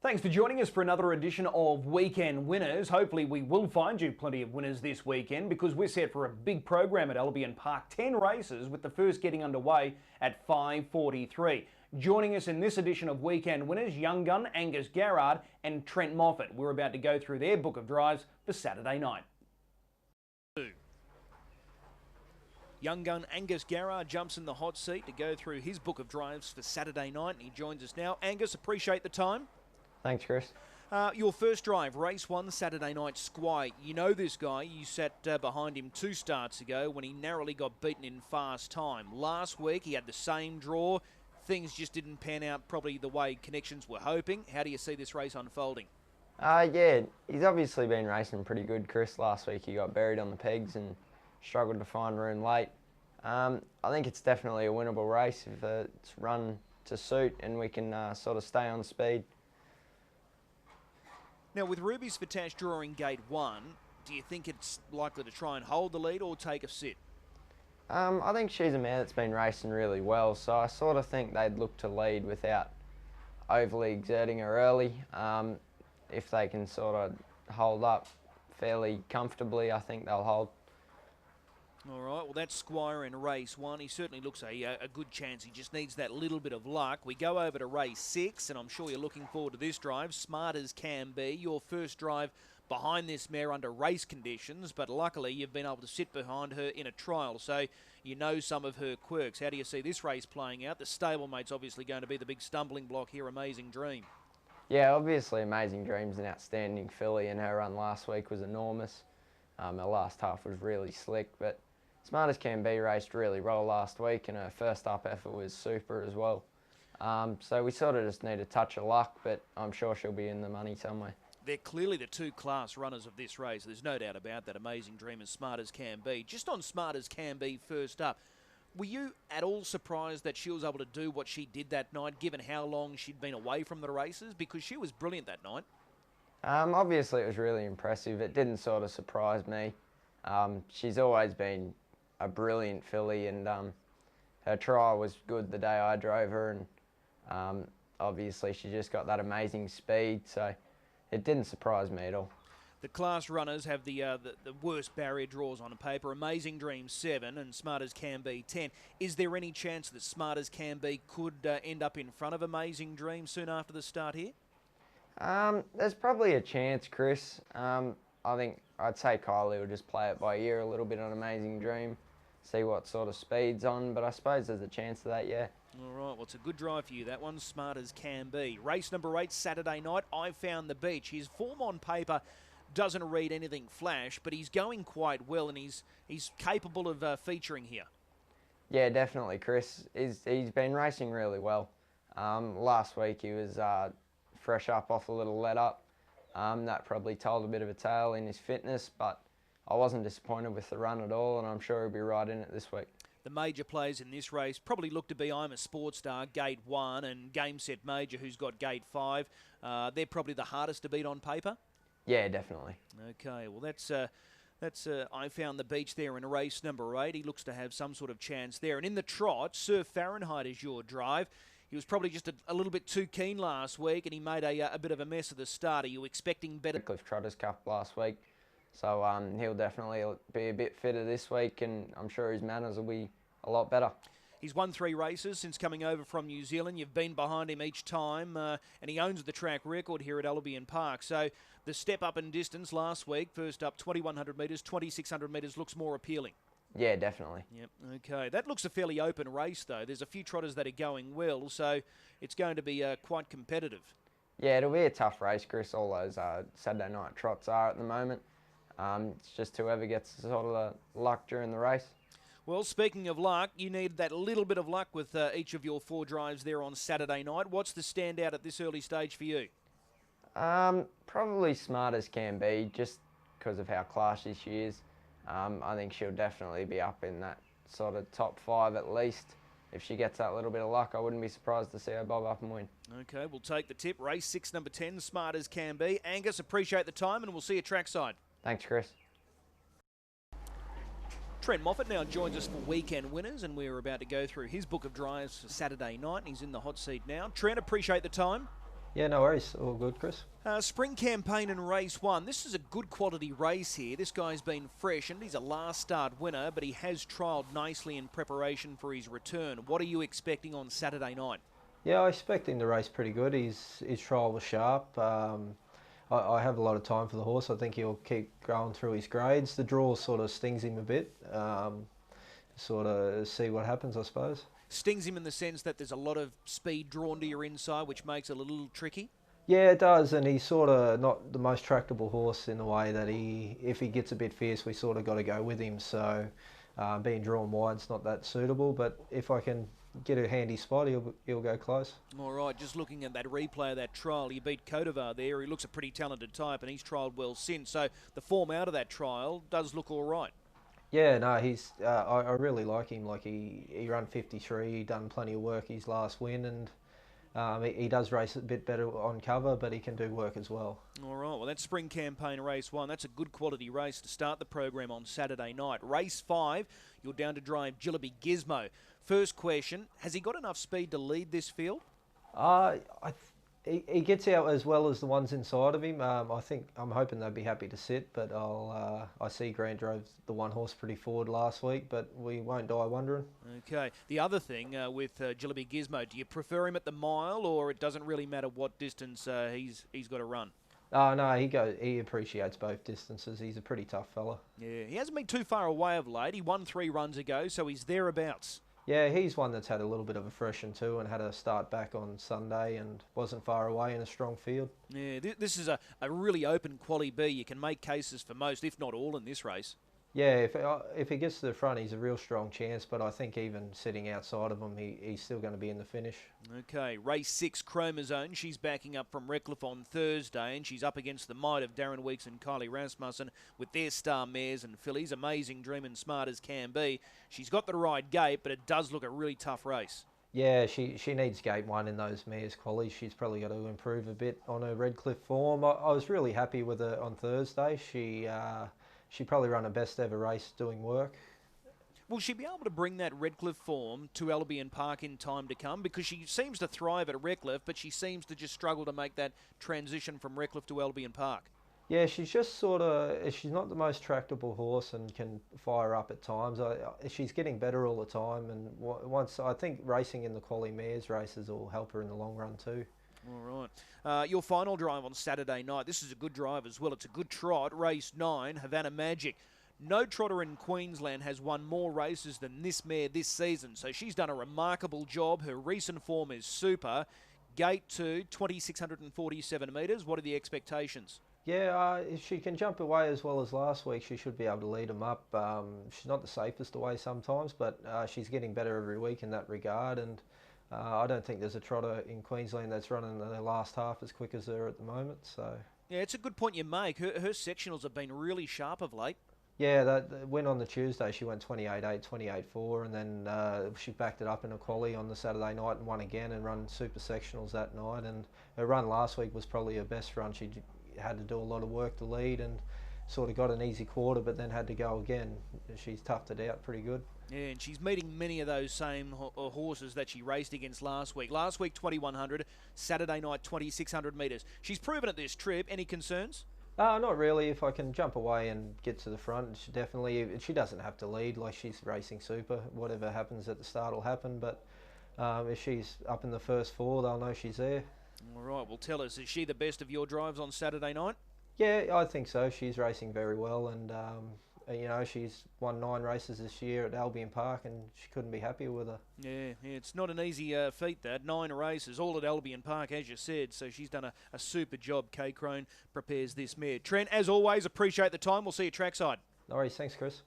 Thanks for joining us for another edition of Weekend Winners. Hopefully we will find you plenty of winners this weekend because we're set for a big program at Albion Park. 10 races with the first getting underway at 5:43. Joining us in this edition of Weekend Winners, young gun Angus Garrard and Trent Moffat. We're about to go through their book of drives for Saturday night. Young gun Angus Garrard jumps in the hot seat to go through his book of drives for Saturday night, and he joins us now. Angus, appreciate the time. Thanks, Chris. Your first drive, race 1, Saturday night, Squire. You know this guy. You sat behind him 2 starts ago when he narrowly got beaten in fast time. Last week, he had the same draw. Things just didn't pan out probably the way Connections were hoping. How do you see this race unfolding? Yeah, he's obviously been racing pretty good, Chris. Last week he got buried on the pegs and struggled to find room late. I think it's definitely a winnable race if it's run to suit and we can sort of stay on speed. Now, with Ruby's Vitash drawing gate 1, do you think it's likely to try and hold the lead or take a sit? I think she's a mare that's been racing really well, so I sort of think they'd look to lead without overly exerting her early. If they can sort of hold up fairly comfortably, I think they'll hold. All right, well, that's Squire in race 1. He certainly looks a good chance. He just needs that little bit of luck. We go over to race 6, and I'm sure you're looking forward to this drive. Smart as Can Be, your first drive behind this mare under race conditions, but luckily you've been able to sit behind her in a trial, so you know some of her quirks. How do you see this race playing out? The stablemate obviously going to be the big stumbling block here, Amazing Dream. Yeah, obviously Amazing Dream's an outstanding filly, and her run last week was enormous. Her last half was really slick, but Smart as Can Be raced really well last week, and her first up effort was super as well. So we sort of just need a touch of luck, but I'm sure she'll be in the money somewhere. They're clearly the 2 class runners of this race. There's no doubt about that. Amazing Dream and Smart as Can Be. Just on Smart as Can Be first up, were you at all surprised that she was able to do what she did that night, given how long she'd been away from the races? Because she was brilliant that night. Obviously it was really impressive. It didn't sort of surprise me. She's always been a brilliant filly, and her trial was good the day I drove her, and obviously she just got that amazing speed, so it didn't surprise me at all. The class runners have the worst barrier draws on paper. Amazing Dream 7 and Smart as Can Be 10. Is there any chance that Smart as Can Be could end up in front of Amazing Dream soon after the start here? There's probably a chance, Chris. I think I'd say Kylie will just play it by ear a little bit on Amazing Dream, see what sort of speed's on, but I suppose there's a chance of that, yeah. All right, well, it's a good drive for you, that one, Smart as Can Be. Race number 8, Saturday night, I Found the Beach. His form on paper doesn't read anything flash, but he's going quite well, and he's capable of featuring here. Yeah, definitely, Chris. He's been racing really well. Last week he was fresh up off a little let-up. That probably told a bit of a tale in his fitness, but I wasn't disappointed with the run at all, and I'm sure he'll be right in it this week. The major players in this race probably look to be I'm a Sports Star, Gate 1, and Game Set Major, who's got Gate 5. They're probably the hardest to beat on paper? Yeah, definitely. Okay, well, that's I Found the Beach there in race number 8. He looks to have some sort of chance there. And in the trot, Sir Fahrenheit is your drive. He was probably just a little bit too keen last week, and he made a bit of a mess of the start. Are you expecting better? Cliff Trotters Cup last week, so he'll definitely be a bit fitter this week, and I'm sure his manners will be a lot better. He's won 3 races since coming over from New Zealand. You've been behind him each time, and he owns the track record here at Albion Park. So the step up in distance last week, first up 2,100 metres, 2,600 metres, looks more appealing. Yeah, definitely. Yep, okay. That looks a fairly open race, though. There's a few trotters that are going well, so it's going to be quite competitive. Yeah, it'll be a tough race, Chris. All those Saturday night trots are at the moment. It's just whoever gets sort of the luck during the race. Well, speaking of luck, you need that little bit of luck with each of your 4 drives there on Saturday night. What's the standout at this early stage for you? Probably Smart as Can Be, just because of how classy she is. I think she'll definitely be up in that sort of top 5 at least. If she gets that little bit of luck, I wouldn't be surprised to see her bob up and win. Okay, we'll take the tip. Race 6, number 10, Smart as Can Be. Angus, appreciate the time, and we'll see you trackside. Thanks, Chris. Trent Moffat now joins us for Weekend Winners, and we're about to go through his book of drives for Saturday night. He's in the hot seat now. Trent, appreciate the time. Yeah, no worries. All good, Chris. Spring Campaign in race 1. This is a good quality race here. This guy's been freshened. He's a last start winner, but he has trialled nicely in preparation for his return. What are you expecting on Saturday night? Yeah, I expect him to race pretty good. His trial was sharp. I have a lot of time for the horse. I think he'll keep going through his grades. The draw sort of stings him a bit. Sort of see what happens, I suppose. Stings him in the sense that there's a lot of speed drawn to your inside, which makes it a little tricky? Yeah, it does, and he's sort of not the most tractable horse in the way that if he gets a bit fierce, we sort of got to go with him. So being drawn wide's not that suitable, but if I can get a handy spot, he'll go close. All right, just looking at that replay of that trial, he beat Kodavar there. He looks a pretty talented type, and he's trialled well since. So the form out of that trial does look all right. Yeah, no, he's. I really like him. Like he ran 53. He done plenty of work his last win, and he does race a bit better on cover, but he can do work as well. All right, well, that's Spring Campaign race 1. That's a good quality race to start the program on Saturday night. Race 5, you're down to drive Jillaby Gizmo. First question, has he got enough speed to lead this field? He gets out as well as the ones inside of him. I'm hoping they'd be happy to sit, but I see Grant drove the one horse pretty forward last week, but we won't die wondering. Okay. The other thing with Jillaby Gizmo, do you prefer him at the mile, or it doesn't really matter what distance he's got to run? No, he appreciates both distances. He's a pretty tough fella. Yeah, he hasn't been too far away of late. He won 3 runs ago, so he's thereabouts. Yeah, he's one that's had a little bit of a freshen too, and had a start back on Sunday and wasn't far away in a strong field. Yeah, this is a really open quality B. You can make cases for most, if not all, in this race. Yeah, if he gets to the front, he's a real strong chance, but I think even sitting outside of him, he's still going to be in the finish. Okay, race 6, Chromosome. She's backing up from Redcliffe on Thursday, and she's up against the might of Darren Weeks and Kylie Rasmussen with their star mares and fillies. Amazing Dream and Smart as can be. She's got the right gate, but it does look a really tough race. Yeah, she needs gate 1 in those mares' qualities. She's probably got to improve a bit on her Redcliffe form. I was really happy with her on Thursday. She probably ran her best ever race doing work. Will she be able to bring that Redcliffe form to Albion Park in time to come? Because she seems to thrive at Redcliffe, but she seems to just struggle to make that transition from Redcliffe to Albion Park. Yeah, she's just she's not the most tractable horse and can fire up at times. She's getting better all the time, and I think racing in the quality mares races will help her in the long run too. All right. Your final drive on Saturday night. This is a good drive as well. It's a good trot. Race 9, Havana Magic. No trotter in Queensland has won more races than this mare this season, so she's done a remarkable job. Her recent form is super. Gate 2, 2,647 metres. What are the expectations? Yeah, if she can jump away as well as last week, she should be able to lead them up. She's not the safest away sometimes, but she's getting better every week in that regard, and I don't think there's a trotter in Queensland that's running the last half as quick as her at the moment. So yeah, it's a good point you make. Her sectionals have been really sharp of late. Yeah, that win on the Tuesday, she went 28.8, 28.4, and then she backed it up in a quali on the Saturday night and won again and run super sectionals that night. And her run last week was probably her best run. She had to do a lot of work to lead and sort of got an easy quarter, but then had to go again. She's toughed it out pretty good. Yeah, and she's meeting many of those same horses that she raced against last week. Last week, 2,100. Saturday night, 2,600 metres. She's proven at this trip. Any concerns? Not really. If I can jump away and get to the front, she doesn't have to lead. Like, she's racing super. Whatever happens at the start will happen. But if she's up in the first 4, they'll know she's there. All right. Well, tell us, is she the best of your drives on Saturday night? Yeah, I think so. She's racing very well, and you know, she's won 9 races this year at Albion Park, and she couldn't be happier with her. Yeah, it's not an easy feat, that. 9 races, all at Albion Park, as you said, so she's done a super job. Kay Crone prepares this mare. Trent, as always, appreciate the time. We'll see you trackside. No worries. Thanks, Chris.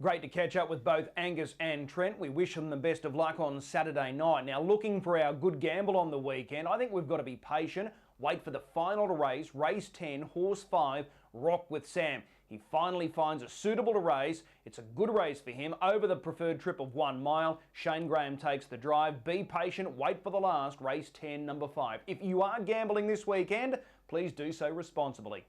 Great to catch up with both Angus and Trent. We wish them the best of luck on Saturday night. Now, looking for our good gamble on the weekend, I think we've got to be patient. Wait for the final race, race 10, horse 5, Rock with Sam. He finally finds a suitable to race. It's a good race for him over the preferred trip of 1 mile. Shane Graham takes the drive. Be patient. Wait for the last, race 10, number 5. If you are gambling this weekend, please do so responsibly.